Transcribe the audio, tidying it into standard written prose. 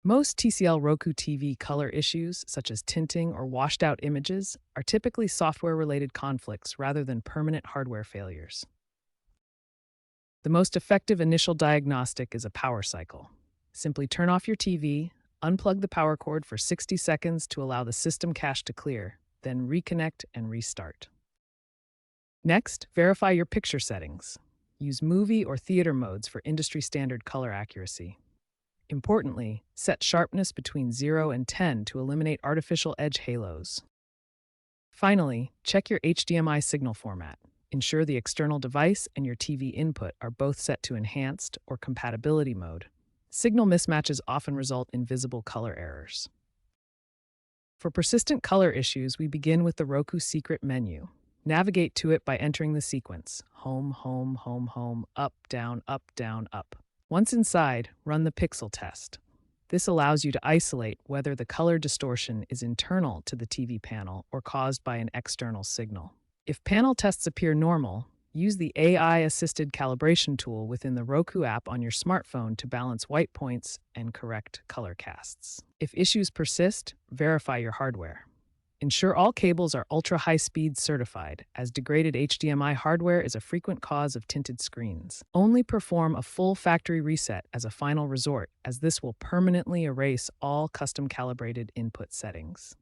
Most TCL Roku TV color issues, such as tinting or washed out images, are typically software related conflicts rather than permanent hardware failures. The most effective initial diagnostic is a power cycle. Simply turn off your TV, unplug the power cord for 60 seconds to allow the system cache to clear, then reconnect and restart. Next, verify your picture settings. Use movie or theater modes for industry standard color accuracy. Importantly, set sharpness between 0 and 10 to eliminate artificial edge halos. Finally, check your HDMI signal format. Ensure the external device and your TV input are both set to enhanced or compatibility mode. Signal mismatches often result in visible color errors. For persistent color issues, we begin with the Roku secret menu. Navigate to it by entering the sequence: home, home, home, home, up, down, up, down, up. Once inside, run the pixel test. This allows you to isolate whether the color distortion is internal to the TV panel or caused by an external signal. If panel tests appear normal, use the AI-assisted calibration tool within the Roku app on your smartphone to balance white points and correct color casts. If issues persist, verify your hardware. Ensure all cables are ultra-high-speed certified, as degraded HDMI hardware is a frequent cause of tinted screens. Only perform a full factory reset as a final resort, as this will permanently erase all custom-calibrated input settings.